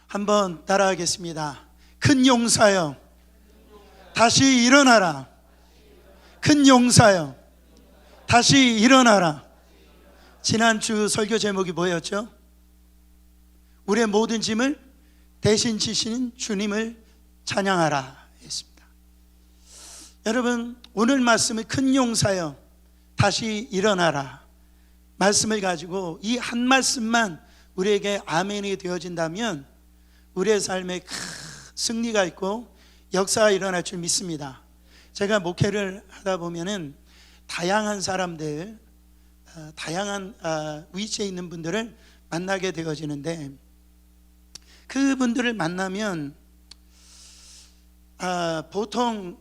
한번 따라하겠습니다. 큰 용사여, 다시 일어나라. 큰 용사여, 다시 일어나라. 지난주 설교 제목이 뭐였죠? 우리의 모든 짐을 대신 지시는 주님을 찬양하라 했습니다. 여러분, 오늘 말씀은 큰 용사여, 다시 일어나라 말씀을 가지고 이 한 말씀만 우리에게 아멘이 되어진다면 우리의 삶에 큰 승리가 있고 역사가 일어날 줄 믿습니다. 제가 목회를 하다 보면은 다양한 사람들, 다양한 위치에 있는 분들을 만나게 되어지는데, 그분들을 만나면 보통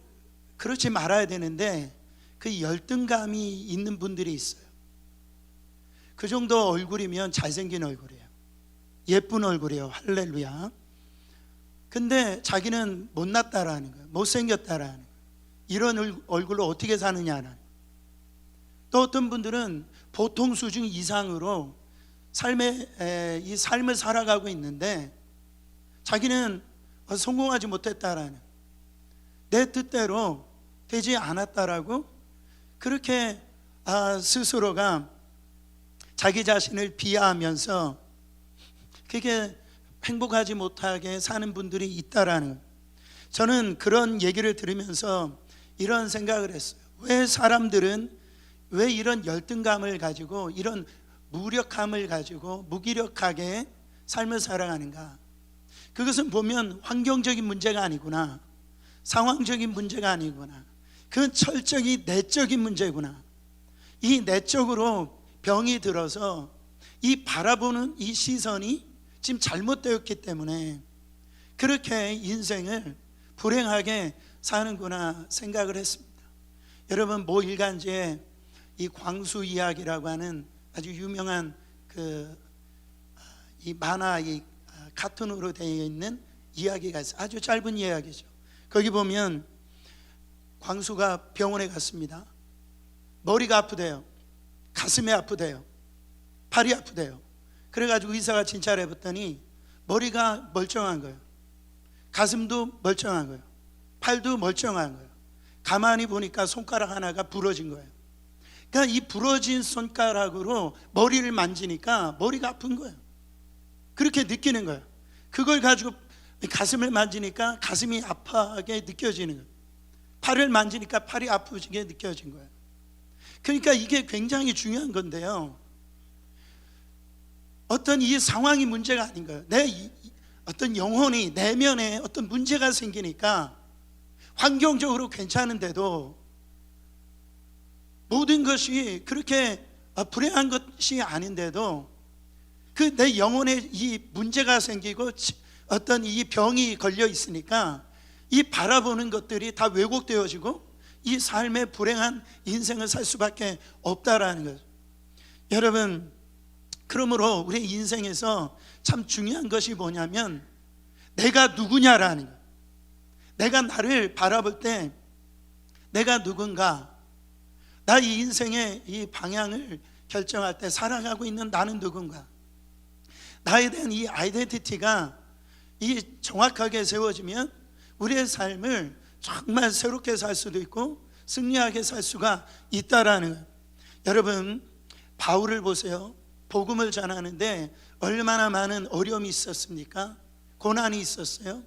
그렇지 말아야 되는데 그 열등감이 있는 분들이 있어요. 그 정도 얼굴이면 잘생긴 얼굴이에요. 예쁜 얼굴이에요. 할렐루야. 근데 자기는 못났다라는 거예요. 못생겼다라는 거예요. 이런 얼굴로 어떻게 사느냐라는 거예요. 또 어떤 분들은 보통 수준 이상으로 이 삶을 살아가고 있는데 자기는 성공하지 못했다라는, 내 뜻대로 되지 않았다라고 그렇게 스스로가 자기 자신을 비하하면서 그게 행복하지 못하게 사는 분들이 있다라는, 저는 그런 얘기를 들으면서 이런 생각을 했어요. 왜 사람들은 왜 이런 열등감을 가지고 이런 무력함을 가지고 무기력하게 삶을 살아가는가? 그것은 보면 환경적인 문제가 아니구나, 상황적인 문제가 아니구나, 그건 철저히 내적인 문제구나. 이 내적으로 병이 들어서 이 바라보는 이 시선이 지금 잘못되었기 때문에 그렇게 인생을 불행하게 사는구나 생각을 했습니다. 여러분, 모 일간지에 이 광수 이야기라고 하는 아주 유명한 이 만화, 이 카툰으로 되어 있는 이야기가 있어요. 아주 짧은 이야기죠. 거기 보면 광수가 병원에 갔습니다. 머리가 아프대요. 가슴이 아프대요. 팔이 아프대요. 그래가지고 의사가 진찰해 봤더니 머리가 멀쩡한 거예요. 가슴도 멀쩡한 거예요. 팔도 멀쩡한 거예요. 가만히 보니까 손가락 하나가 부러진 거예요. 그러니까 이 부러진 손가락으로 머리를 만지니까 머리가 아픈 거예요. 그렇게 느끼는 거예요. 그걸 가지고 가슴을 만지니까 가슴이 아파하게 느껴지는 거예요. 팔을 만지니까 팔이 아프게 느껴진 거예요. 그러니까 이게 굉장히 중요한 건데요, 어떤 이 상황이 문제가 아닌 거예요. 어떤 영혼이 내면에 어떤 문제가 생기니까 환경적으로 괜찮은데도 모든 것이 그렇게 불행한 것이 아닌데도 그 내 영혼에 이 문제가 생기고 어떤 이 병이 걸려 있으니까 이 바라보는 것들이 다 왜곡되어지고 이 삶의 불행한 인생을 살 수밖에 없다라는 거죠. 여러분, 그러므로 우리 인생에서 참 중요한 것이 뭐냐면 내가 누구냐라는 거예요. 내가 나를 바라볼 때 내가 누군가, 나 이 인생의 이 방향을 결정할 때 살아가고 있는 나는 누군가, 나에 대한 이 아이덴티티가 이 정확하게 세워지면 우리의 삶을 정말 새롭게 살 수도 있고 승리하게 살 수가 있다라는 거예요. 여러분, 바울을 보세요. 복음을 전하는데 얼마나 많은 어려움이 있었습니까? 고난이 있었어요.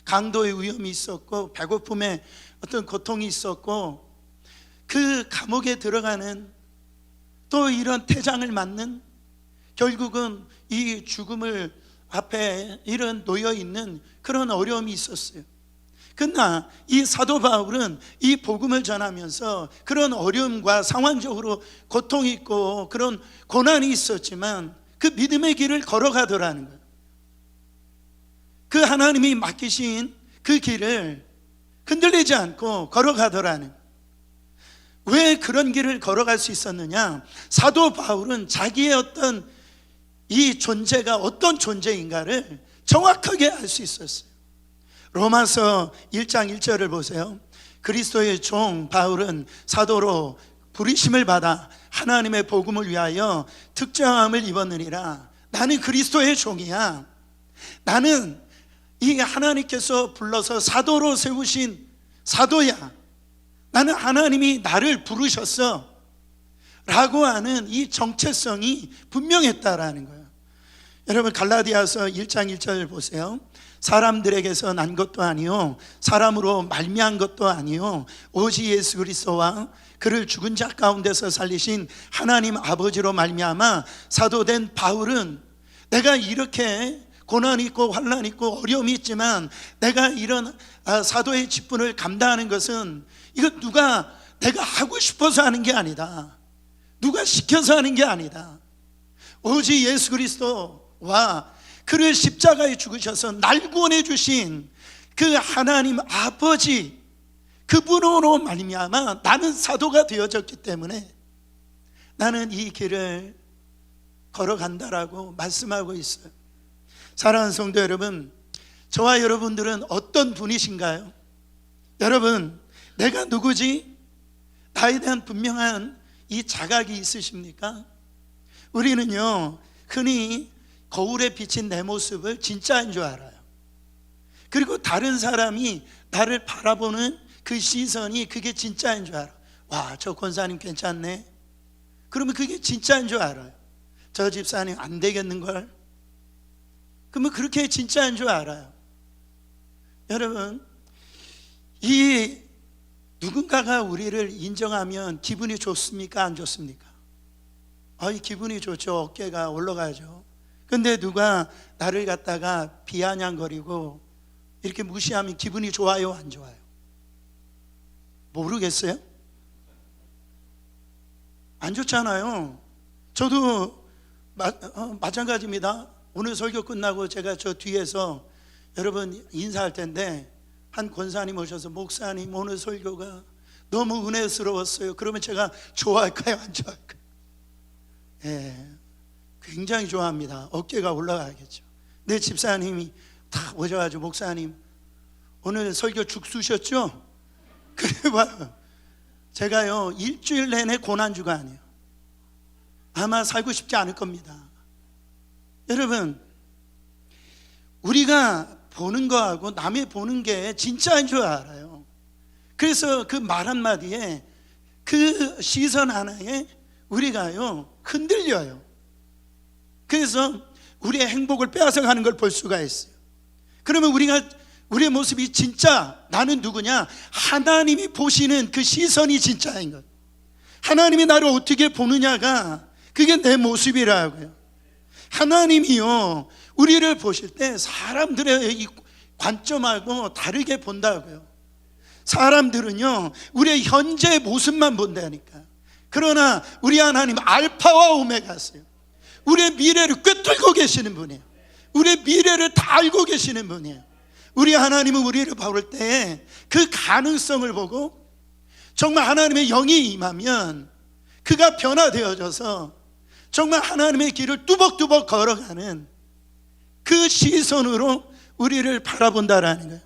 강도의 위험이 있었고 배고픔의 어떤 고통이 있었고, 그 감옥에 들어가는, 또 이런 태장을 맞는, 결국은 이 죽음을 앞에 이런 놓여 있는 그런 어려움이 있었어요. 그러나 이 사도 바울은 이 복음을 전하면서 그런 어려움과 상황적으로 고통이 있고 그런 고난이 있었지만 그 믿음의 길을 걸어가더라는 거예요. 그 하나님이 맡기신 그 길을 흔들리지 않고 걸어가더라는 거예요. 왜 그런 길을 걸어갈 수 있었느냐? 사도 바울은 자기의 어떤 이 존재가 어떤 존재인가를 정확하게 알 수 있었어요. 로마서 1장 1절을 보세요. 그리스도의 종 바울은 사도로 부르심을 받아 하나님의 복음을 위하여 특정함을 입었느니라. 나는 그리스도의 종이야. 나는 이 하나님께서 불러서 사도로 세우신 사도야. 나는 하나님이 나를 부르셨어 라고 하는 이 정체성이 분명했다라는 거예요. 여러분 갈라디아서 1장 1절 보세요. 사람들에게서 난 것도 아니요 사람으로 말미암은 것도 아니요 오직 예수 그리스도와 그를 죽은 자 가운데서 살리신 하나님 아버지로 말미암아 사도된 바울은 내가 이렇게 고난이 있고 환난이 있고 어려움이 있지만 내가 이런 사도의 직분을 감당하는 것은 이거 내가 하고 싶어서 하는 게 아니다. 누가 시켜서 하는 게 아니다. 오직 예수 그리스도와 그를 십자가에 죽으셔서 날 구원해 주신 그 하나님 아버지 그분으로 말미암아 나는 사도가 되어졌기 때문에 나는 이 길을 걸어간다라고 말씀하고 있어요. 사랑하는 성도 여러분, 저와 여러분들은 어떤 분이신가요? 여러분, 내가 누구지? 나에 대한 분명한 이 자각이 있으십니까? 우리는요 흔히 거울에 비친 내 모습을 진짜인 줄 알아요. 그리고 다른 사람이 나를 바라보는 그 시선이 그게 진짜인 줄 알아. 와, 저 권사님 괜찮네. 그러면 그게 진짜인 줄 알아요. 저 집사님 안 되겠는걸. 그러면 그렇게 진짜인 줄 알아요. 여러분, 이 누군가가 우리를 인정하면 기분이 좋습니까? 안 좋습니까? 기분이 좋죠. 어깨가 올라가죠. 근데 누가 나를 갖다가 비아냥거리고 이렇게 무시하면 기분이 좋아요? 안 좋아요? 모르겠어요? 안 좋잖아요. 저도 마찬가지입니다. 오늘 설교 끝나고 제가 저 뒤에서 여러분 인사할 텐데 한 권사님 오셔서 목사님 오늘 설교가 너무 은혜스러웠어요. 그러면 제가 좋아할까요? 안 좋아할까요? 예, 굉장히 좋아합니다. 어깨가 올라가겠죠. 내 집사님이 딱 오셔가지고 목사님 오늘 설교 죽수셨죠? 그래 봐요. 제가요 일주일 내내 고난주가 아니에요. 아마 살고 싶지 않을 겁니다. 여러분, 우리가 보는 거하고 남의 보는 게 진짜인 줄 알아요. 그래서 그 말 한마디에 그 시선 하나에 우리가요 흔들려요. 그래서 우리의 행복을 빼앗아가는 걸 볼 수가 있어요. 그러면 우리의 모습이 진짜 나는 누구냐? 하나님이 보시는 그 시선이 진짜인 것. 하나님이 나를 어떻게 보느냐가 그게 내 모습이라고요. 하나님이요 우리를 보실 때 사람들의 이 관점하고 다르게 본다고요. 사람들은요 우리의 현재 모습만 본다니까. 그러나 우리 하나님 알파와 오메가세요. 우리의 미래를 꿰뚫고 계시는 분이에요. 우리의 미래를 다 알고 계시는 분이에요. 우리 하나님은 우리를 볼 때 그 가능성을 보고 정말 하나님의 영이 임하면 그가 변화되어져서 정말 하나님의 길을 뚜벅뚜벅 걸어가는 그 시선으로 우리를 바라본다라는 거예요.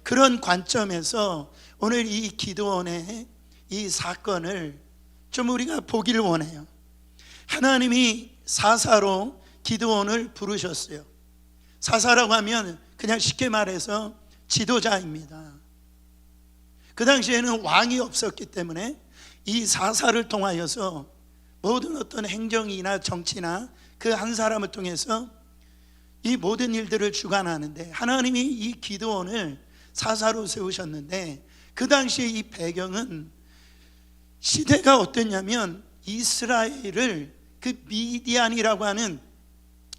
그런 관점에서 오늘 이 기드온의 이 사건을 좀 우리가 보기를 원해요. 하나님이 사사로 기드온을 부르셨어요. 사사라고 하면 그냥 쉽게 말해서 지도자입니다. 그 당시에는 왕이 없었기 때문에 이 사사를 통하여서 모든 어떤 행정이나 정치나 그 한 사람을 통해서 이 모든 일들을 주관하는데 하나님이 이 기드온을 사사로 세우셨는데 그 당시에 이 배경은 시대가 어땠냐면 이스라엘을 그 미디안이라고 하는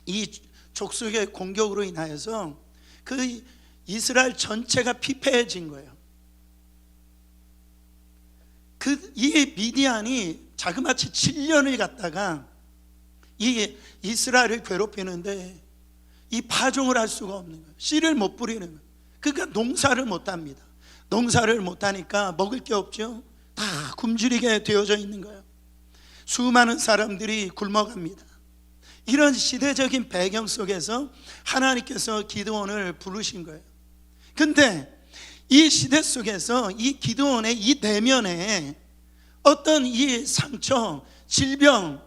이 족속의 공격으로 인하여서 그 이스라엘 전체가 피폐해진 거예요. 이 미디안이 자그마치 7년을 갖다가 이 이스라엘을 괴롭히는데 이 파종을 할 수가 없는 거예요. 씨를 못 뿌리는 거예요. 그러니까 농사를 못 합니다. 농사를 못 하니까 먹을 게 없죠. 다 굶주리게 되어져 있는 거예요. 수많은 사람들이 굶어갑니다. 이런 시대적인 배경 속에서 하나님께서 기드온을 부르신 거예요. 근데 이 시대 속에서 이 기드온의 이 내면에 어떤 이 상처, 질병,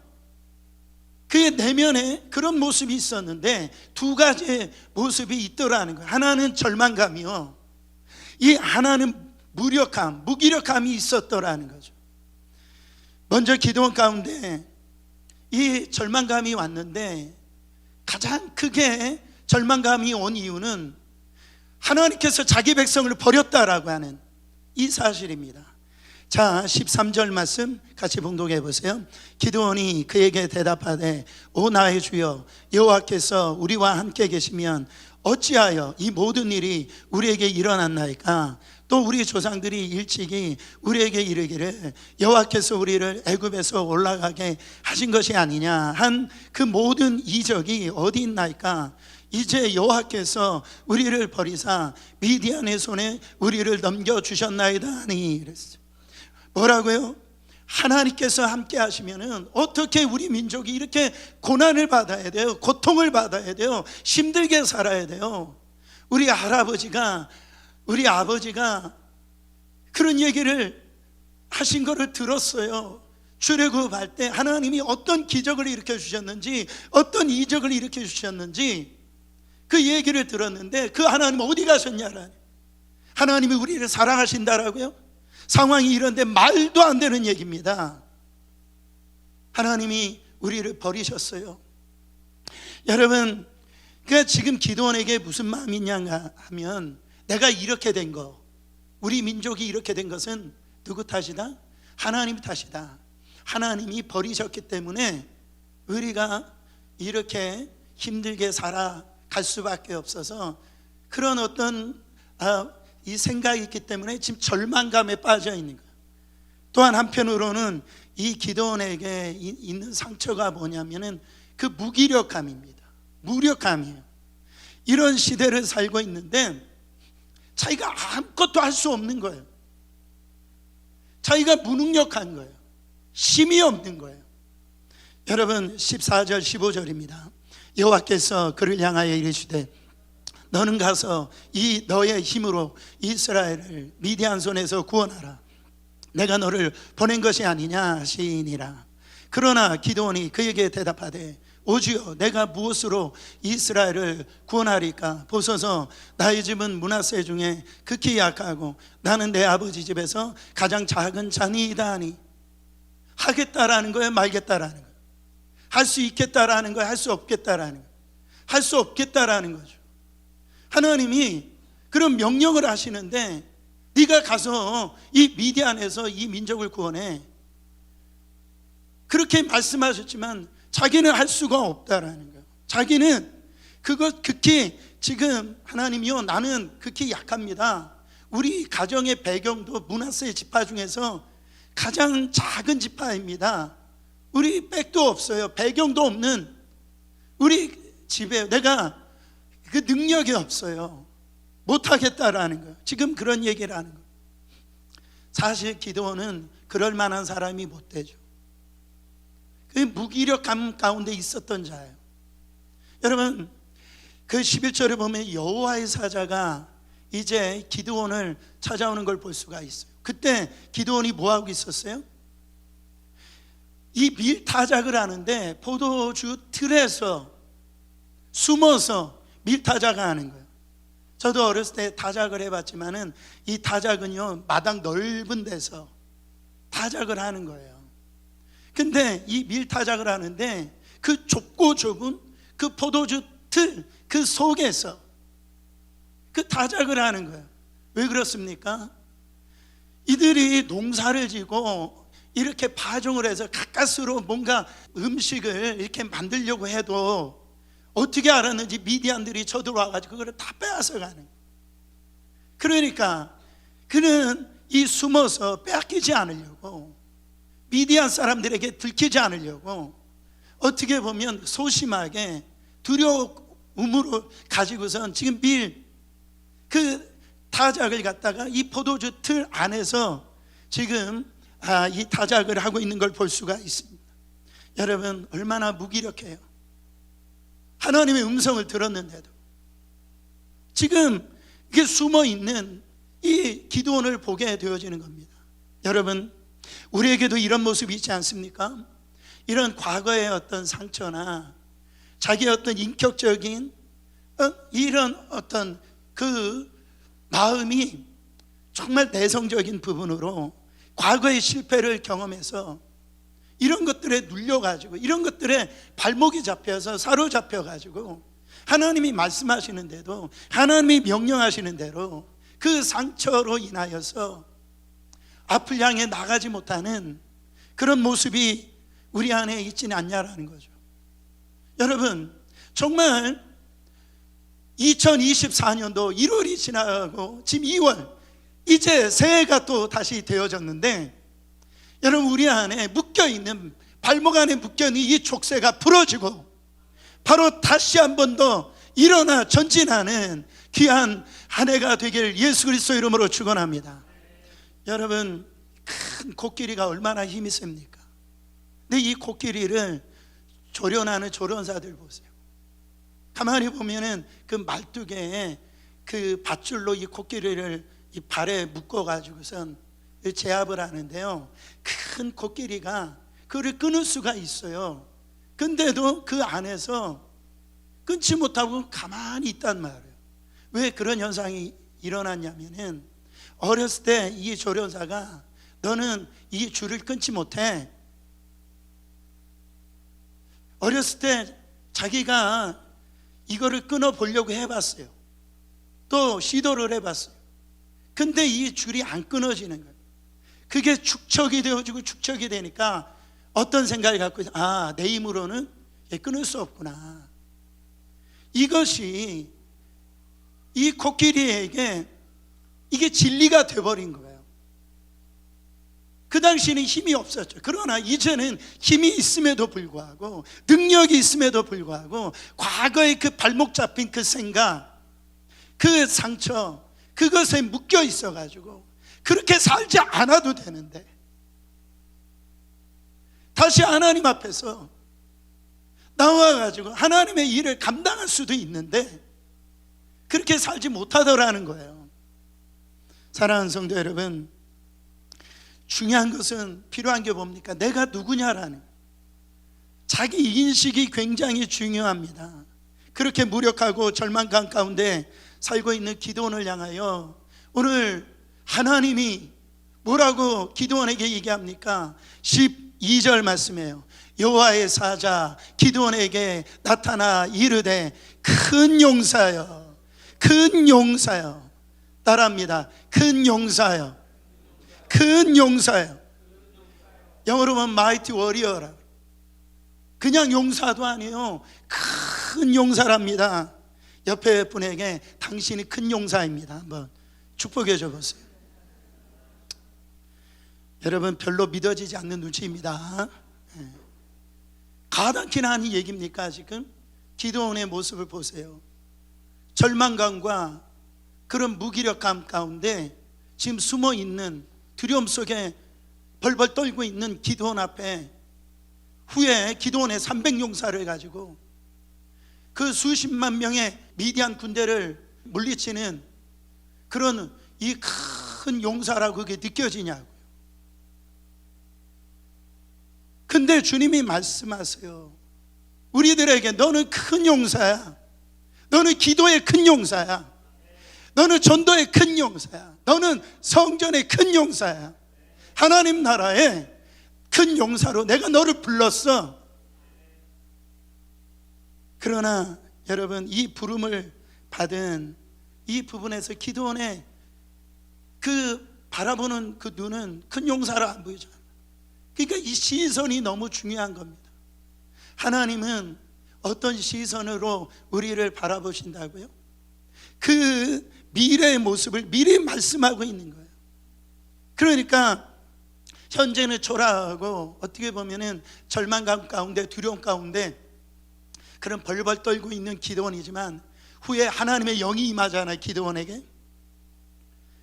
그의 내면에 그런 모습이 있었는데 두 가지의 모습이 있더라는 거예요. 하나는 절망감이요, 이 하나는 무력함, 무기력함이 있었더라는 거죠. 먼저 기도원 가운데 이 절망감이 왔는데 가장 크게 절망감이 온 이유는 하나님께서 자기 백성을 버렸다라고 하는 이 사실입니다. 자, 13절 말씀 같이 봉독해 보세요. 기드온이 그에게 대답하되 오 나의 주여 여호와께서 우리와 함께 계시면 어찌하여 이 모든 일이 우리에게 일어났나이까? 또 우리 조상들이 일찍이 우리에게 이르기를 여호와께서 우리를 애굽에서 올라가게 하신 것이 아니냐 한 그 모든 이적이 어디 있나이까? 이제 여호와께서 우리를 버리사 미디안의 손에 우리를 넘겨주셨나이다 하니 이랬어요. 뭐라고요? 하나님께서 함께 하시면은 어떻게 우리 민족이 이렇게 고난을 받아야 돼요? 고통을 받아야 돼요? 힘들게 살아야 돼요? 우리 아버지가 그런 얘기를 하신 거를 들었어요. 출애굽할 때 하나님이 어떤 기적을 일으켜 주셨는지, 어떤 이적을 일으켜 주셨는지 그 얘기를 들었는데 그 하나님 어디 가셨냐라니. 하나님이 우리를 사랑하신다라고요? 상황이 이런데 말도 안 되는 얘기입니다. 하나님이 우리를 버리셨어요. 여러분, 그러니까 지금 기드온에게 무슨 마음이냐 하면 내가 이렇게 된 거, 우리 민족이 이렇게 된 것은 누구 탓이다? 하나님 탓이다. 하나님이 버리셨기 때문에 우리가 이렇게 힘들게 살아갈 수밖에 없어서 그런 어떤 이 생각이 있기 때문에 지금 절망감에 빠져 있는 거예요. 또한 한편으로는 이 기드온에게 있는 상처가 뭐냐면은 그 무기력함입니다. 무력함이에요. 이런 시대를 살고 있는데 자기가 아무것도 할 수 없는 거예요. 자기가 무능력한 거예요. 힘이 없는 거예요. 여러분 14절 15절입니다. 여호와께서 그를 향하여 이르시되 너는 가서 이 너의 힘으로 이스라엘을 미디안 손에서 구원하라. 내가 너를 보낸 것이 아니냐 하시니라. 그러나 기드온이 그에게 대답하되 오 주여 내가 무엇으로 이스라엘을 구원하리까? 보소서 나의 집은 므낫세 중에 극히 약하고 나는 내 아버지 집에서 가장 작은 자니이다 하니. 하겠다라는 거예요, 말겠다라는 거예요? 할 수 있겠다라는 거예요, 할 수 없겠다라는 거예요? 할 수 없겠다라는 거죠. 하나님이 그런 명령을 하시는데 네가 가서 이 미디안에서 이 민족을 구원해, 그렇게 말씀하셨지만 자기는 할 수가 없다라는 거예요. 자기는 그것 극히 지금 하나님이요 나는 극히 약합니다. 우리 가정의 배경도 므낫세 지파 중에서 가장 작은 지파입니다. 우리 백도 없어요. 배경도 없는 우리 집에 내가 그 능력이 없어요. 못하겠다라는 거예요. 지금 그런 얘기를 하는 거예요. 사실 기드온은 그럴 만한 사람이 못 되죠. 그 무기력감 가운데 있었던 자예요. 여러분 그 11절에 보면 여호와의 사자가 이제 기드온을 찾아오는 걸 볼 수가 있어요. 그때 기드온이 뭐하고 있었어요? 이 밀타작을 하는데 포도주 틀에서 숨어서 밀타작을 하는 거예요. 저도 어렸을 때 타작을 해봤지만은 이 타작은요 마당 넓은 데서 타작을 하는 거예요. 근데 이 밀타작을 하는데 그 좁고 좁은 그 포도주 틀 그 속에서 그 타작을 하는 거예요. 왜 그렇습니까? 이들이 농사를 지고 이렇게 파종을 해서 가까스로 뭔가 음식을 이렇게 만들려고 해도 어떻게 알았는지 미디안들이 쳐들어와가지고 그걸 다 빼앗아 가는 거예요. 그러니까 그는 이 숨어서 빼앗기지 않으려고, 미디안 사람들에게 들키지 않으려고 어떻게 보면 소심하게 두려움으로 가지고선 지금 그 타작을 갖다가 이 포도주 틀 안에서 지금 이 타작을 하고 있는 걸 볼 수가 있습니다. 여러분 얼마나 무기력해요. 하나님의 음성을 들었는데도 지금 이게 숨어있는 이 기드온을 보게 되어지는 겁니다. 여러분 우리에게도 이런 모습이 있지 않습니까? 이런 과거의 어떤 상처나 자기의 어떤 인격적인 이런 어떤 그 마음이 정말 내성적인 부분으로 과거의 실패를 경험해서 이런 것들에 눌려가지고 이런 것들에 발목이 잡혀서 사로잡혀가지고 하나님이 말씀하시는데도 하나님이 명령하시는 대로 그 상처로 인하여서 앞을 향해 나가지 못하는 그런 모습이 우리 안에 있지는 않냐라는 거죠. 여러분, 정말 2024년도 1월이 지나가고 지금 2월, 이제 새해가 또 다시 되어졌는데, 여러분, 우리 안에 묶여있는, 발목 안에 묶여있는 이 족쇄가 풀어지고 바로 다시 한 번 더 일어나 전진하는 귀한 한 해가 되길 예수 그리스도 이름으로 축원합니다. 여러분, 큰 코끼리가 얼마나 힘이 셉니까? 근데 이 코끼리를 조련하는 조련사들 보세요. 가만히 보면은 그 말뚝에 그 밧줄로 이 코끼리를 이 발에 묶어가지고선 제압을 하는데요, 큰 코끼리가 그를 끊을 수가 있어요. 근데도 그 안에서 끊지 못하고 가만히 있단 말이에요. 왜 그런 현상이 일어났냐면은, 어렸을 때 이 조련사가 너는 이 줄을 끊지 못해. 어렸을 때 자기가 이거를 끊어 보려고 해봤어요. 또 시도를 해봤어요. 근데 이 줄이 안 끊어지는 거예요. 그게 축척이 되어지고 축척이 되니까 어떤 생각을 갖고 있어요? 아, 내 힘으로는 끊을 수 없구나. 이것이 이 코끼리에게 이게 진리가 되어버린 거예요. 그 당시에는 힘이 없었죠. 그러나 이제는 힘이 있음에도 불구하고, 능력이 있음에도 불구하고, 과거의 그 발목 잡힌 그 생각, 그 상처, 그것에 묶여 있어가지고 그렇게 살지 않아도 되는데, 다시 하나님 앞에서 나와가지고 하나님의 일을 감당할 수도 있는데 그렇게 살지 못하더라는 거예요. 사랑하는 성도 여러분, 중요한 것은, 필요한 게 뭡니까? 내가 누구냐라는, 자기 인식이 굉장히 중요합니다. 그렇게 무력하고 절망감 가운데 살고 있는 기드온을 향하여 오늘 하나님이 뭐라고 기드온에게 얘기합니까? 12절 말씀이에요. 여호와의 사자 기드온에게 나타나 이르되 큰 용사여, 큰 용사여. 따라합니다. 큰 용사여, 큰 용사여. 영어로 보면 mighty warrior. 그냥 용사도 아니에요, 큰 용사랍니다. 옆에 분에게 당신이 큰 용사입니다 한번 축복해 줘 보세요. 여러분, 별로 믿어지지 않는 눈치입니다. 가당키나 하는 얘기입니까? 지금 기드온의 모습을 보세요. 절망감과 그런 무기력감 가운데 지금 숨어있는 두려움 속에 벌벌 떨고 있는 기드온 앞에, 후에 기드온의 300용사를 가지고 그 수십만 명의 미디안 군대를 물리치는 그런 이 큰 용사라고 그게 느껴지냐고요. 근데 주님이 말씀하세요. 우리들에게 너는 큰 용사야. 너는 기도의 큰 용사야. 너는 전도의 큰 용사야. 너는 성전의 큰 용사야. 하나님 나라의 큰 용사로 내가 너를 불렀어. 그러나 여러분, 이 부름을 받은 이 부분에서 기드온의 그 바라보는 그 눈은 큰 용사로 안 보이잖아요. 그러니까 이 시선이 너무 중요한 겁니다. 하나님은 어떤 시선으로 우리를 바라보신다고요? 그 미래의 모습을 미리 말씀하고 있는 거예요. 그러니까 현재는 초라하고 어떻게 보면은 절망감 가운데, 두려움 가운데 그런 벌벌 떨고 있는 기드온이지만, 후에 하나님의 영이 임하잖아요, 기드온에게.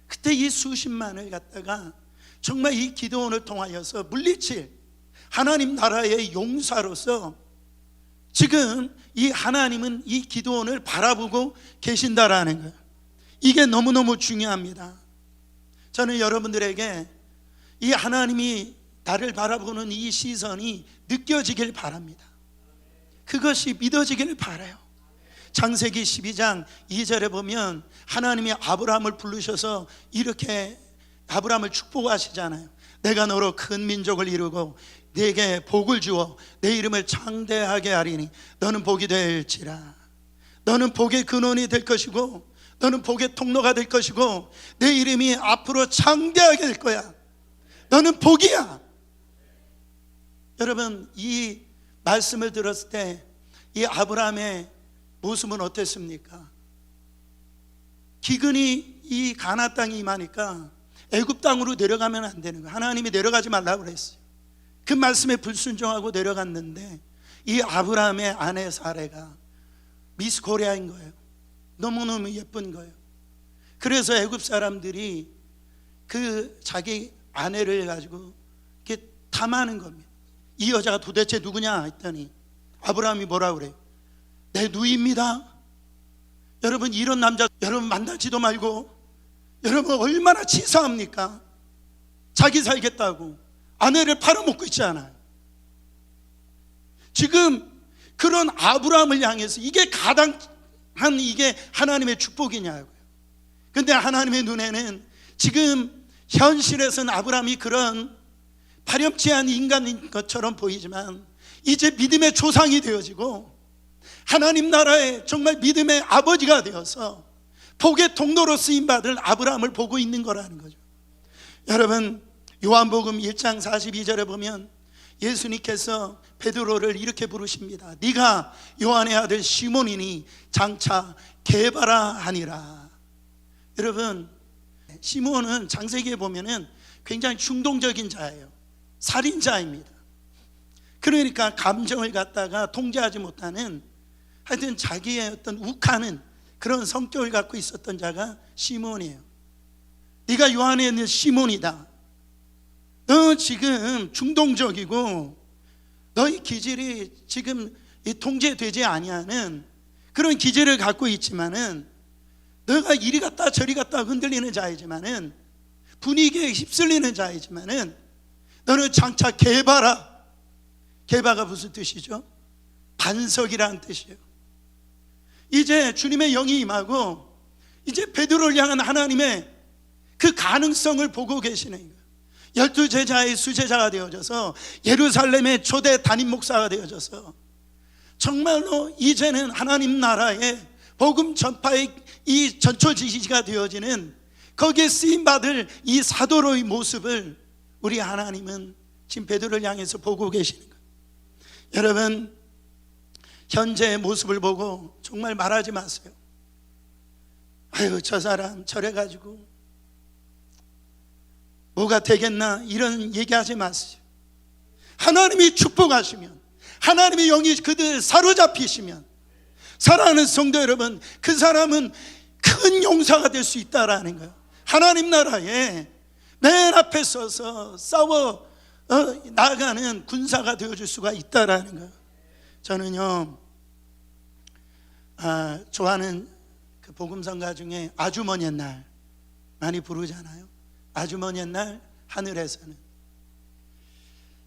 그때 이 수십만을 갖다가 정말 이 기드온을 통하여서 물리칠 하나님 나라의 용사로서 지금 이 하나님은 이 기드온을 바라보고 계신다라는 거예요. 이게 너무너무 중요합니다. 저는 여러분들에게 이 하나님이 나를 바라보는 이 시선이 느껴지길 바랍니다. 그것이 믿어지길 바라요. 창세기 12장 2절에 보면 하나님이 아브라함을 부르셔서 이렇게 아브라함을 축복하시잖아요. 내가 너로 큰 민족을 이루고 네게 복을 주어 내 이름을 창대하게 하리니 너는 복이 될지라. 너는 복의 근원이 될 것이고 너는 복의 통로가 될 것이고 내 이름이 앞으로 창대하게 될 거야. 너는 복이야. 여러분, 이 말씀을 들었을 때 이 아브라함의 모습은 어땠습니까? 기근이 이 가나안 땅에 임하니까 애굽 땅으로 내려가면 안 되는 거예요. 하나님이 내려가지 말라고 그랬어요. 그 말씀에 불순종하고 내려갔는데 이 아브라함의 아내 사레가 미스 코리아인 거예요. 너무너무 예쁜 거예요. 그래서 애굽 사람들이 그 자기 아내를 가지고 이렇게 탐하는 겁니다. 이 여자가 도대체 누구냐 했더니 아브라함이 뭐라고 그래요? 내 누이입니다. 여러분, 이런 남자 여러분 만나지도 말고, 여러분 얼마나 치사합니까? 자기 살겠다고 아내를 팔아먹고 있잖아요. 지금 그런 아브라함을 향해서 이게 가당한 이게 하나님의 축복이냐고요. 근데 하나님의 눈에는 지금 현실에서는 아브라함이 그런 파렴치한 인간인 것처럼 보이지만 이제 믿음의 조상이 되어지고 하나님 나라의 정말 믿음의 아버지가 되어서 복의 통로로 쓰임받을 아브라함을 보고 있는 거라는 거죠. 여러분, 요한복음 1장 42절에 보면 예수님께서 베드로를 이렇게 부르십니다. 네가 요한의 아들 시몬이니 장차 게바라 하니라. 여러분, 시몬은 창세기에 보면은 굉장히 충동적인 자예요. 살인자입니다. 그러니까 감정을 갖다가 통제하지 못하는, 하여튼 자기의 어떤 욱하는 그런 성격을 갖고 있었던 자가 시몬이에요. 네가 요한의 아들 시몬이다. 너 지금 충동적이고 너의 기질이 지금 통제되지 아니하는 그런 기질을 갖고 있지만은, 너가 이리 갔다 저리 갔다 흔들리는 자이지만은, 분위기에 휩쓸리는 자이지만은, 너는 장차 게바라. 게바가 무슨 뜻이죠? 반석이라는 뜻이에요. 이제 주님의 영이 임하고 이제 베드로를 향한 하나님의 그 가능성을 보고 계시는 거예요. 12제자의 수제자가 되어져서 예루살렘의 초대 담임 목사가 되어져서 정말로 이제는 하나님 나라의 복음 전파의 이 전초지시가 되어지는, 거기에 쓰임받을 이 사도로의 모습을 우리 하나님은 지금 베드로를 향해서 보고 계시는 거예요. 여러분, 현재의 모습을 보고 정말 말하지 마세요. 아유, 저 사람 저래가지고 뭐가 되겠나, 이런 얘기하지 마세요. 하나님이 축복하시면, 하나님의 영이 그들 사로잡히시면, 사랑하는 성도 여러분, 그 사람은 큰 용사가 될 수 있다라는 거예요. 하나님 나라에 맨 앞에 서서 싸워 나아가는 군사가 되어줄 수가 있다라는 거예요. 저는요, 좋아하는 그 복음성가 중에 아주 먼 옛날 많이 부르잖아요. 아주 먼 옛날 하늘에서는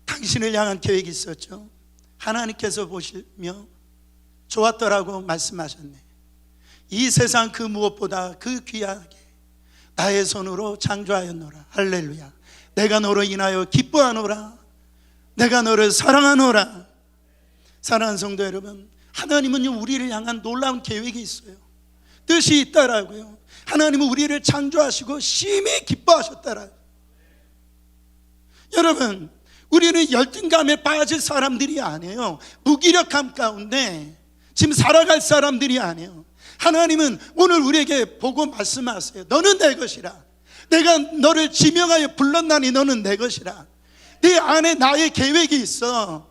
당신을 향한 계획이 있었죠. 하나님께서 보시며 좋았더라고 말씀하셨네. 이 세상 그 무엇보다 그 귀하게 나의 손으로 창조하였노라. 할렐루야. 내가 너로 인하여 기뻐하노라. 내가 너를 사랑하노라. 사랑하는 성도 여러분, 하나님은 우리를 향한 놀라운 계획이 있어요. 뜻이 있다라고요. 하나님은 우리를 창조하시고 심히 기뻐하셨다라고요. 여러분, 우리는 열등감에 빠질 사람들이 아니에요. 무기력함 가운데 지금 살아갈 사람들이 아니에요. 하나님은 오늘 우리에게 보고 말씀하세요. 너는 내 것이라. 내가 너를 지명하여 불렀나니 너는 내 것이라. 네 안에 나의 계획이 있어.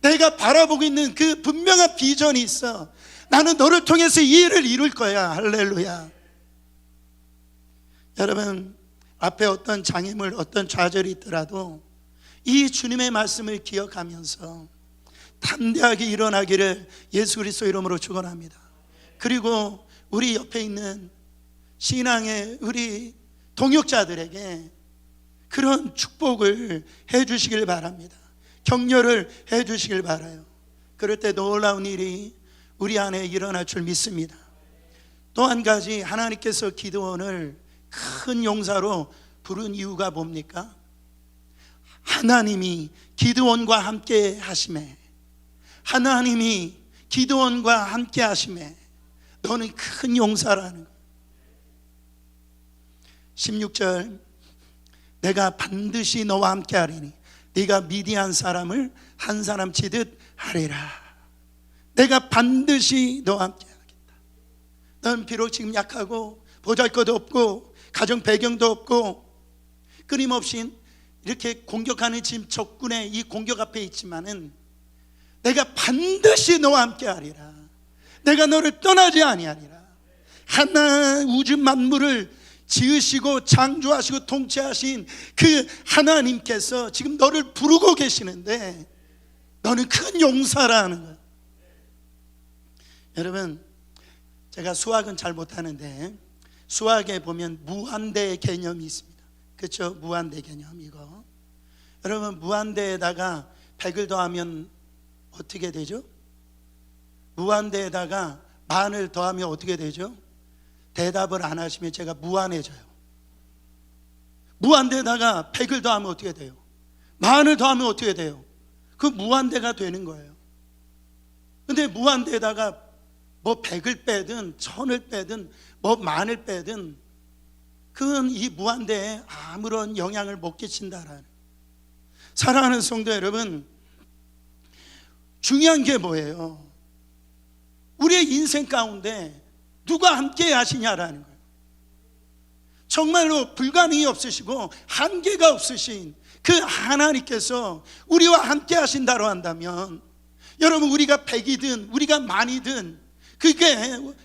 내가 바라보고 있는 그 분명한 비전이 있어. 나는 너를 통해서 이 일을 이룰 거야. 할렐루야. 여러분, 앞에 어떤 장애물, 어떤 좌절이 있더라도 이 주님의 말씀을 기억하면서 담대하게 일어나기를 예수 그리스도 이름으로 축원합니다. 그리고 우리 옆에 있는 신앙의 우리 동역자들에게 그런 축복을 해 주시길 바랍니다. 격려를 해 주시길 바라요. 그럴 때 놀라운 일이 우리 안에 일어날 줄 믿습니다. 또 한 가지, 하나님께서 기드온을 큰 용사로 부른 이유가 뭡니까? 하나님이 기드온과 함께 하심에, 하나님이 기드온과 함께 하심에 너는 큰 용사라는 거예요. 16절, 내가 반드시 너와 함께 하리니 네가 미디안 사람을 한 사람 치듯 하리라. 내가 반드시 너와 함께 하겠다. 넌 비록 지금 약하고 보잘것도 없고 가정 배경도 없고 끊임없이 이렇게 공격하는 지금 적군의 이 공격 앞에 있지만은 내가 반드시 너와 함께 하리라. 내가 너를 떠나지 아니하리라. 하나 우주 만물을 지으시고 창조하시고 통치하신 그 하나님께서 지금 너를 부르고 계시는데 너는 큰 용사라는 거예요. 여러분, 제가 수학은 잘 못하는데 수학에 보면 무한대 개념이 있습니다. 그렇죠? 무한대 개념 이거. 여러분, 무한대에다가 100을 더하면 어떻게 되죠? 무한대에다가 만을 더하면 어떻게 되죠? 대답을 안 하시면 제가 무한해져요. 무한대에다가 100을 더하면 어떻게 돼요? 만을 더하면 어떻게 돼요? 그 무한대가 되는 거예요. 근데 무한대에다가 뭐 100을 빼든 1000을 빼든 뭐 만을 빼든 그건 이 무한대에 아무런 영향을 못 끼친다라는. 사랑하는 성도 여러분, 중요한 게 뭐예요? 우리의 인생 가운데 누가 함께 하시냐라는 거예요. 정말로 불가능이 없으시고 한계가 없으신 그 하나님께서 우리와 함께 하신다고 한다면, 여러분, 우리가 100이든 우리가 만이든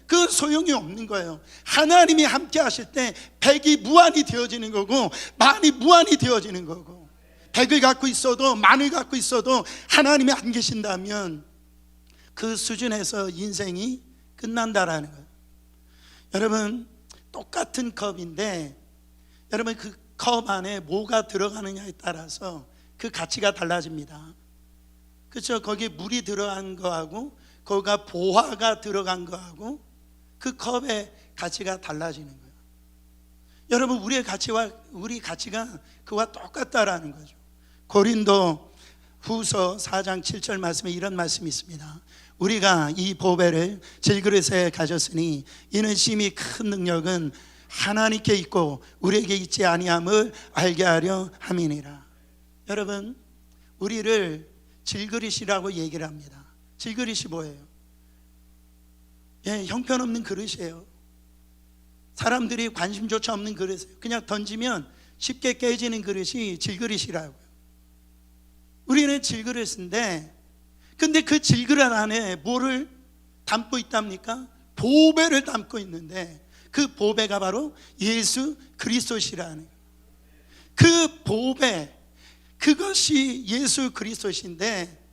그 소용이 없는 거예요. 하나님이 함께 하실 때 100이 무한이 되어지는 거고 만이 무한이 되어지는 거고, 100을 갖고 있어도 만을 갖고 있어도 하나님이 안 계신다면 그 수준에서 인생이 끝난다라는 거예요. 여러분, 똑같은 컵인데 여러분 그 컵 안에 뭐가 들어가느냐에 따라서 그 가치가 달라집니다. 그렇죠? 거기에 물이 들어간 거하고 거기가 보화가 들어간 거하고 그 컵의 가치가 달라지는 거예요. 여러분, 우리 가치가 그와 똑같다라는 거죠. 고린도 후서 4장 7절 말씀에 이런 말씀이 있습니다. 우리가 이 보배를 질그릇에 가졌으니 이는 심히 큰 능력은 하나님께 있고 우리에게 있지 아니함을 알게 하려 함이니라. 여러분, 우리를 질그릇이라고 얘기를 합니다. 질그릇이 뭐예요? 형편없는 그릇이에요. 사람들이 관심조차 없는 그릇이에요. 그냥 던지면 쉽게 깨지는 그릇이 질그릇이라고요. 우리는 질그릇인데, 근데 그 질그릇 안에 뭐를 담고 있답니까? 보배를 담고 있는데 그 보배가 바로 예수 그리스도시라는, 그 보배, 그것이 예수 그리스도신데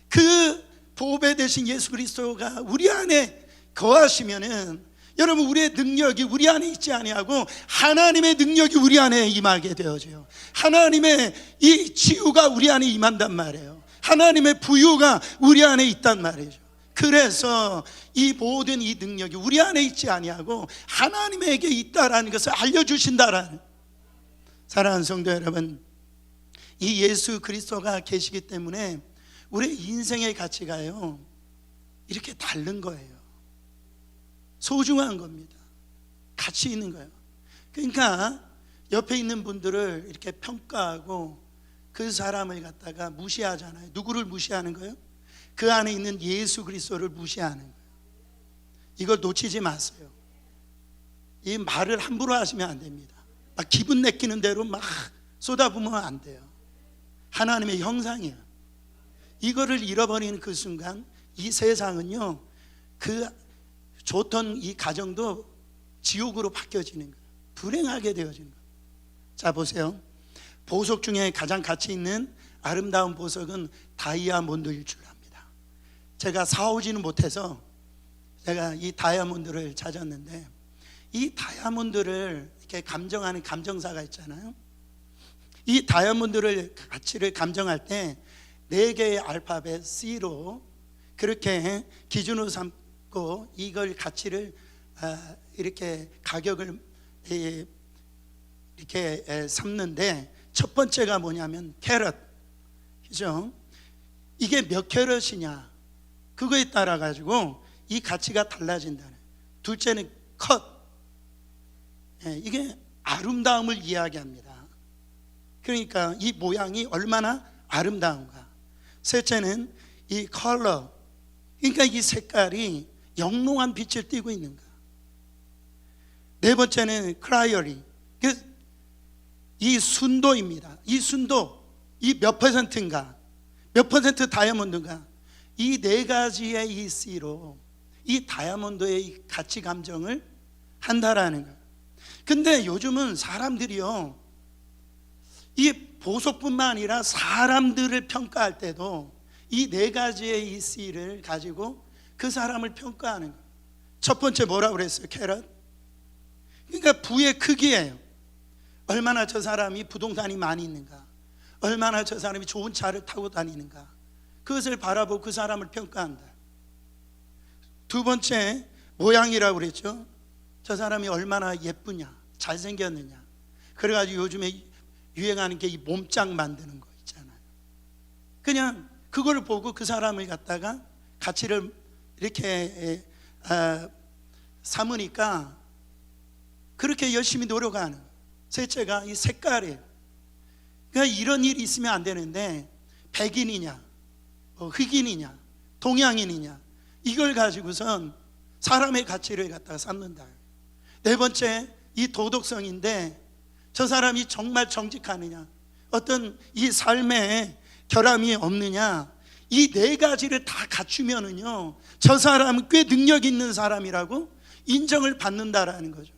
그 보배 대신 예수 그리스도가 우리 안에 거하시면은 여러분, 우리의 능력이 우리 안에 있지 아니하고 하나님의 능력이 우리 안에 임하게 되어져요. 하나님의 이 치유가 우리 안에 임한단 말이에요. 하나님의 부유가 우리 안에 있단 말이죠. 그래서 이 모든 이 능력이 우리 안에 있지 아니하고 하나님에게 있다라는 것을 알려주신다라는. 사랑하는 성도 여러분, 이 예수 그리스도가 계시기 때문에 우리 인생의 가치가요 이렇게 다른 거예요. 소중한 겁니다. 가치 있는 거예요. 그러니까 옆에 있는 분들을 이렇게 평가하고 그 사람을 갖다가 무시하잖아요. 누구를 무시하는 거예요? 그 안에 있는 예수 그리스도를 무시하는 거예요. 이걸 놓치지 마세요. 이 말을 함부로 하시면 안 됩니다. 막 기분 내키는 대로 막 쏟아부으면 안 돼요. 하나님의 형상이에요. 이거를 잃어버리는 그 순간 이 세상은요, 그 좋던 이 가정도 지옥으로 바뀌어지는 거예요. 불행하게 되어지는 거예요. 자, 보세요. 보석 중에 가장 가치 있는 아름다운 보석은 다이아몬드일 줄 압니다. 제가 사오지는 못해서 제가 이 다이아몬드를 찾았는데, 이 다이아몬드를 이렇게 감정하는 감정사가 있잖아요. 이 다이아몬드를 가치를 감정할 때 4개의 알파벳 C로 그렇게 기준으로 삼고 이걸 가치를 이렇게 가격을 이렇게 삼는데, 첫 번째가 뭐냐면 캐럿, 그죠? 이게 몇 캐럿이냐, 그거에 따라 가지고 이 가치가 달라진다는. 둘째는 컷, 이게 아름다움을 이야기합니다. 그러니까 이 모양이 얼마나 아름다운가. 셋째는 이 컬러, 그러니까 이 색깔이 영롱한 빛을 띠고 있는가. 네 번째는 클라이어리, 이 순도입니다. 이 순도, 이 몇 퍼센트인가, 몇 퍼센트 다이아몬드인가. 이 4가지의 이 C로 이 다이아몬드의 이 가치 감정을 한다라는 거예요. 근데 요즘은 사람들이요, 이 보석뿐만 아니라 사람들을 평가할 때도 이 4가지의 이 C를 가지고 그 사람을 평가하는 거예요. 첫 번째 뭐라고 그랬어요? 캐럿. 그러니까 부의 크기예요. 얼마나 저 사람이 부동산이 많이 있는가, 얼마나 저 사람이 좋은 차를 타고 다니는가, 그것을 바라보고 그 사람을 평가한다. 두 번째 모양이라고 그랬죠. 저 사람이 얼마나 예쁘냐, 잘생겼느냐. 그래가지고 요즘에 유행하는 게 이 몸짱 만드는 거 있잖아요. 그냥 그걸 보고 그 사람을 갖다가 가치를 이렇게 삼으니까 그렇게 열심히 노력하는 거예요. 셋째가 이 색깔이에요. 그러니까 이런 일이 있으면 안 되는데, 백인이냐, 흑인이냐, 동양인이냐, 이걸 가지고선 사람의 가치를 갖다가 삼는다. 네 번째 이 도덕성인데, 저 사람이 정말 정직하느냐, 어떤 이 삶에 결함이 없느냐, 이 4가지를 다 갖추면은요, 저 사람은 꽤 능력 있는 사람이라고 인정을 받는다라는 거죠.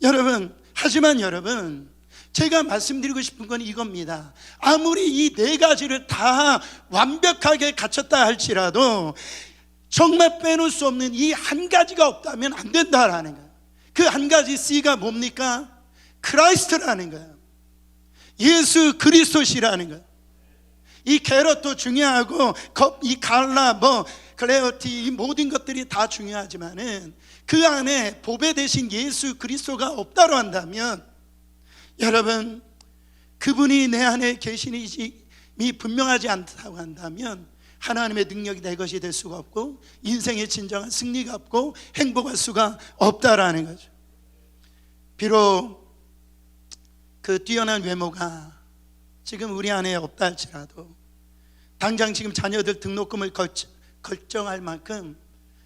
여러분, 하지만 여러분, 제가 말씀드리고 싶은 건 이겁니다. 아무리 이 4가지를 다 완벽하게 갖췄다 할지라도 정말 빼놓을 수 없는 이 한 가지가 없다면 안 된다라는 거예요. 그 한 가지 C가 뭡니까? 크라이스트라는 거예요. 예수 그리스도시라는 거예요. 이 캐럿도 중요하고 이 갈라, 클레어티, 이 모든 것들이 다 중요하지만은 그 안에 보배 되신 예수 그리스도가 없다고 한다면, 여러분, 그분이 내 안에 계시님이 분명하지 않다고 한다면 하나님의 능력이 내 것이 될 수가 없고 인생의 진정한 승리가 없고 행복할 수가 없다라는 거죠. 비록 그 뛰어난 외모가 지금 우리 안에 없다 할지라도, 당장 지금 자녀들 등록금을 결정할 만큼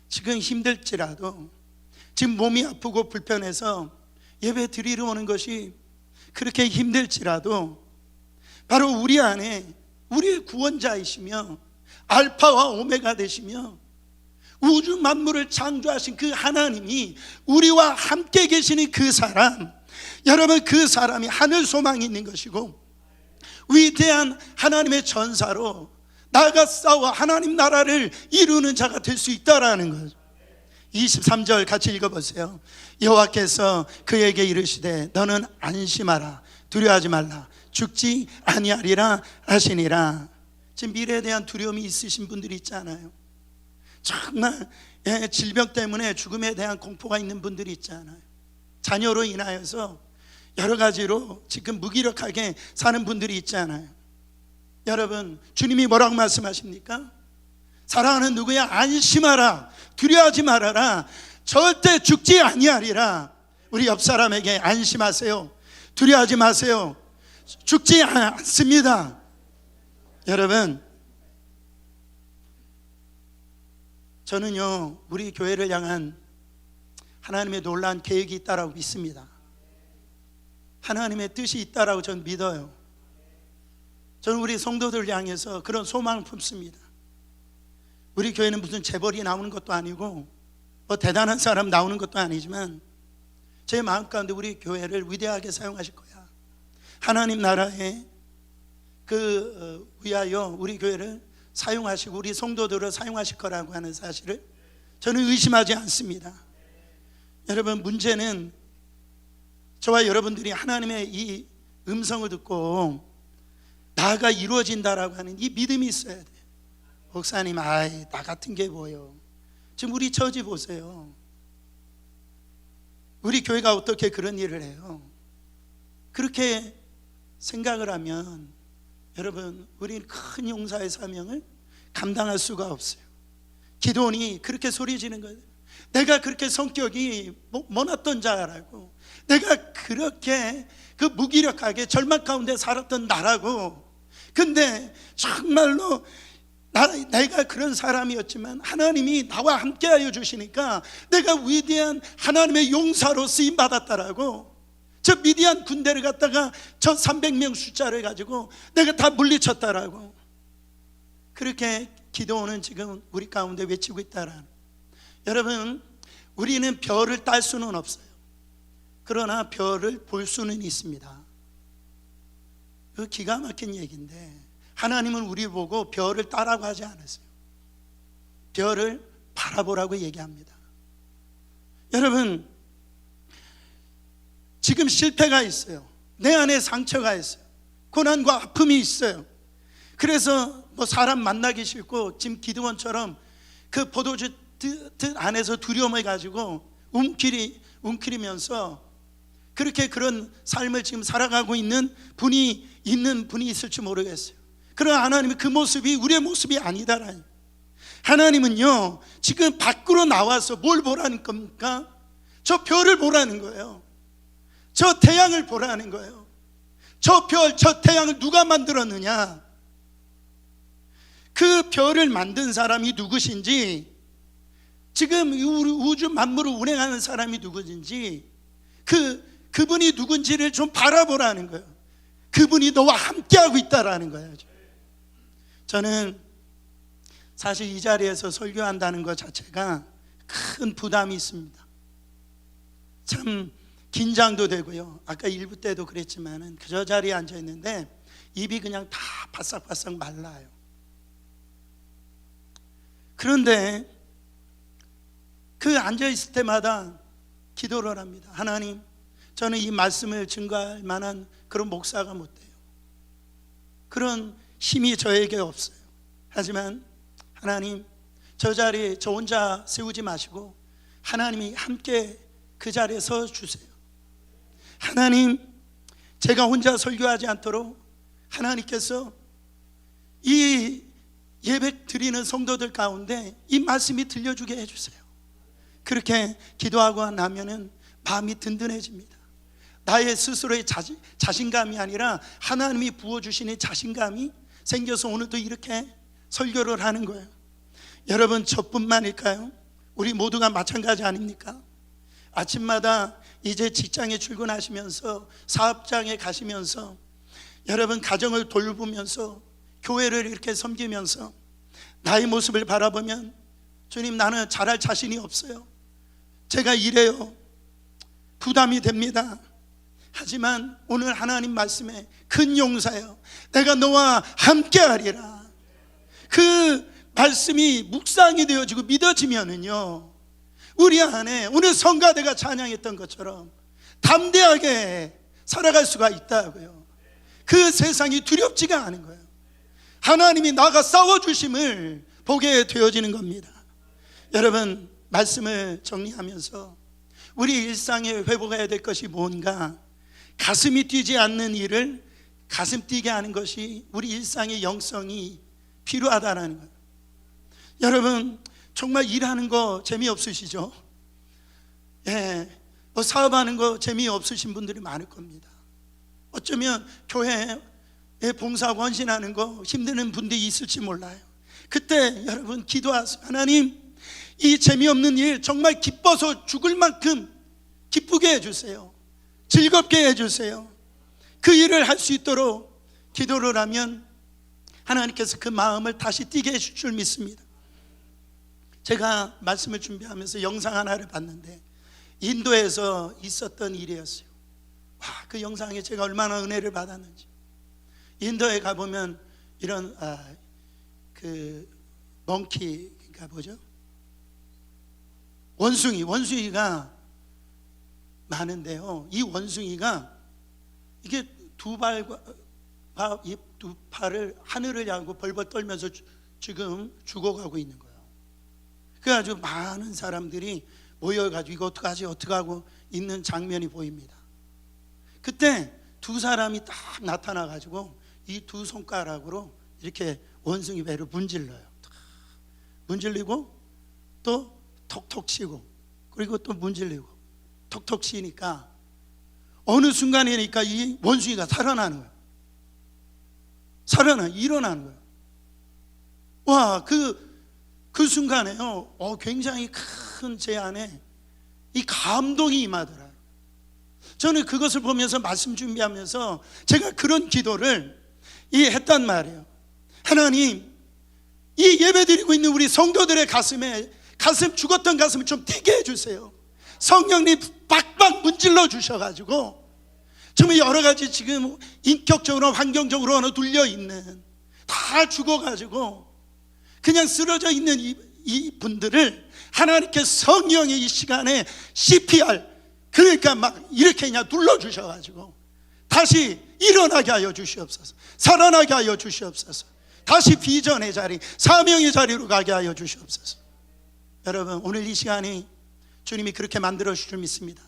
지금 힘들지라도, 지금 몸이 아프고 불편해서 예배 드리러 오는 것이 그렇게 힘들지라도, 바로 우리 안에 우리의 구원자이시며 알파와 오메가 되시며 우주 만물을 창조하신 그 하나님이 우리와 함께 계시는 그 사람, 여러분, 그 사람이 하늘 소망이 있는 것이고 위대한 하나님의 전사로 나아가 싸워 하나님 나라를 이루는 자가 될 수 있다라는 거죠. 23절 같이 읽어보세요. 여호와께서 그에게 이르시되 너는 안심하라, 두려워하지 말라, 죽지 아니하리라 하시니라. 지금 미래에 대한 두려움이 있으신 분들이 있잖아요. 정말 질병 때문에 죽음에 대한 공포가 있는 분들이 있잖아요. 자녀로 인하여서 여러 가지로 지금 무기력하게 사는 분들이 있잖아요. 여러분, 주님이 뭐라고 말씀하십니까? 사랑하는 누구야? 안심하라, 두려워하지 말아라, 절대 죽지 아니하리라. 우리 옆 사람에게 안심하세요, 두려워하지 마세요, 죽지 않습니다. 여러분, 저는요, 우리 교회를 향한 하나님의 놀라운 계획이 있다라고 믿습니다. 하나님의 뜻이 있다라고 저는 믿어요. 저는 우리 성도들을 향해서 그런 소망을 품습니다. 우리 교회는 무슨 재벌이 나오는 것도 아니고 대단한 사람 나오는 것도 아니지만 제 마음 가운데 우리 교회를 위대하게 사용하실 거야. 하나님 나라에 위하여 우리 교회를 사용하시고 우리 성도들을 사용하실 거라고 하는 사실을 저는 의심하지 않습니다. 여러분, 문제는 저와 여러분들이 하나님의 이 음성을 듣고 나가 이루어진다라고 하는 이 믿음이 있어야 돼요. 목사님, 아이, 나 같은 게 뭐예요? 지금 우리 처지 보세요. 우리 교회가 어떻게 그런 일을 해요? 그렇게 생각을 하면 여러분, 우리는 큰 용사의 사명을 감당할 수가 없어요. 기도원이 그렇게 소리 지는 거예요. 내가 그렇게 성격이 모났던 자라고, 내가 그렇게 그 무기력하게 절망 가운데 살았던 나라고. 근데 정말로 내가 그런 사람이었지만 하나님이 나와 함께하여 주시니까 내가 위대한 하나님의 용사로 쓰임 받았다라고. 저 미디안 군대를 갖다가 저 300명 숫자를 가지고 내가 다 물리쳤다라고. 그렇게 기도원은 지금 우리 가운데 외치고 있다라는. 여러분, 우리는 별을 딸 수는 없어요. 그러나 별을 볼 수는 있습니다. 그 기가 막힌 얘기인데, 하나님은 우리 보고 별을 따라고 하지 않았어요. 별을 바라보라고 얘기합니다. 여러분, 지금 실패가 있어요. 내 안에 상처가 있어요. 고난과 아픔이 있어요. 그래서 뭐 사람 만나기 싫고 지금 기드원처럼 그 포도주 뜰 안에서 두려움을 가지고 움츠리면서 그렇게 그런 삶을 지금 살아가고 있는 분이 있을지 모르겠어요. 그러나 하나님은 그 모습이 우리의 모습이 아니다라니. 하나님은요, 지금 밖으로 나와서 뭘 보라는 겁니까? 저 별을 보라는 거예요. 저 태양을 보라는 거예요. 저 별, 저 태양을 누가 만들었느냐? 그 별을 만든 사람이 누구신지, 지금 우주 만물을 운행하는 사람이 누구인지, 그분이 누군지를 좀 바라보라는 거예요. 그분이 너와 함께하고 있다라는 거예요. 저는 사실 이 자리에서 설교한다는 것 자체가 큰 부담이 있습니다. 참 긴장도 되고요. 아까 일부 때도 그랬지만은 저 자리에 앉아 있는데 입이 그냥 다 바싹바싹 말라요. 그런데 그 앉아 있을 때마다 기도를 합니다. 하나님, 저는 이 말씀을 증거할 만한 그런 목사가 못 돼요. 그런 힘이 저에게 없어요. 하지만 하나님, 저 자리에 저 혼자 세우지 마시고 하나님이 함께 그 자리에 서 주세요. 하나님, 제가 혼자 설교하지 않도록 하나님께서 이 예배 드리는 성도들 가운데 이 말씀이 들려주게 해주세요. 그렇게 기도하고 나면은 마음이 든든해집니다. 나의 스스로의 자신감이 아니라 하나님이 부어주시는 자신감이 생겨서 오늘도 이렇게 설교를 하는 거예요. 여러분, 저뿐만일까요? 우리 모두가 마찬가지 아닙니까? 아침마다 이제 직장에 출근하시면서 사업장에 가시면서 여러분 가정을 돌보면서 교회를 이렇게 섬기면서 나의 모습을 바라보면 주님, 나는 잘할 자신이 없어요. 제가 이래요. 부담이 됩니다. 하지만 오늘 하나님 말씀에 큰 용사요, 내가 너와 함께하리라. 그 말씀이 묵상이 되어지고 믿어지면은요, 우리 안에 오늘 성가대가 찬양했던 것처럼 담대하게 살아갈 수가 있다고요. 그 세상이 두렵지가 않은 거예요. 하나님이 나가 싸워주심을 보게 되어지는 겁니다. 여러분, 말씀을 정리하면서 우리 일상에 회복해야 될 것이 뭔가, 가슴이 뛰지 않는 일을 가슴 뛰게 하는 것이 우리 일상의 영성이 필요하다는 거예요. 여러분, 정말 일하는 거 재미없으시죠? 뭐 사업하는 거 재미없으신 분들이 많을 겁니다. 어쩌면 교회에 봉사하고 헌신하는 거 힘드는 분들이 있을지 몰라요. 그때 여러분 기도하세요. 하나님, 이 재미없는 일 정말 기뻐서 죽을 만큼 기쁘게 해주세요. 즐겁게 해주세요. 그 일을 할 수 있도록 기도를 하면 하나님께서 그 마음을 다시 뛰게 해줄 줄 믿습니다. 제가 말씀을 준비하면서 영상 하나를 봤는데 인도에서 있었던 일이었어요. 와, 그 영상에 제가 얼마나 은혜를 받았는지. 인도에 가보면 이런 그 멍키가 뭐죠? 원숭이가 많은데요, 이 원숭이가 이게 두 발과 이 두 팔을 하늘을 향하고 벌벌 떨면서 지금 죽어가고 있는 거예요. 그래가지고 많은 사람들이 모여가지고 이거 어떡하지 어떡하고 있는 장면이 보입니다. 그때 두 사람이 딱 나타나가지고 이 두 손가락으로 이렇게 원숭이 배를 문질러요. 문질리고 또 톡톡 치고, 그리고 또 문질리고 톡톡 치니까 어느 순간이니까 이 원숭이가 살아나는 거예요. 일어나는 거예요. 와, 그 순간에요, 굉장히 큰 제 안에 이 감동이 임하더라고요. 저는 그것을 보면서 말씀 준비하면서 제가 그런 기도를 했단 말이에요. 하나님, 이 예배드리고 있는 우리 성도들의 죽었던 가슴을 좀 뛰게 해주세요. 성령님 박박 문질러 주셔가지고 정말 여러 가지 지금 인격적으로 환경적으로 눌려 있는, 다 죽어가지고 그냥 쓰러져 있는 이 분들을 하나님께 성령의 이 시간에 CPR, 그러니까 막 이렇게 그냥 눌러주셔가지고 다시 일어나게 하여 주시옵소서, 살아나게 하여 주시옵소서, 다시 비전의 자리, 사명의 자리로 가게 하여 주시옵소서. 여러분, 오늘 이 시간이 주님이 그렇게 만들어 주실 줄 믿습니다.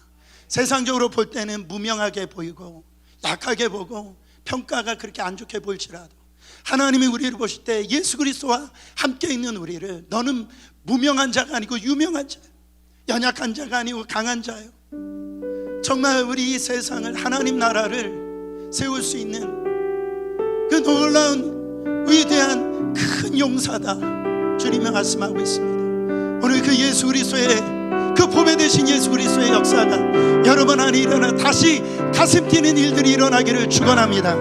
세상적으로 볼 때는 무명하게 보이고 약하게 보고 평가가 그렇게 안 좋게 보일지라도 하나님이 우리를 보실 때 예수 그리스도와 함께 있는 우리를, 너는 무명한 자가 아니고 유명한 자예요, 연약한 자가 아니고 강한 자예요. 정말 우리 이 세상을, 하나님 나라를 세울 수 있는 그 놀라운 위대한 큰 용사다, 주님이 말씀하고 있습니다. 오늘 그 예수 그리스도의, 그 보배 되신 예수 그리스도의 역사가 여러분 안에 일어나 다시 가슴 뛰는 일들이 일어나기를 축원합니다.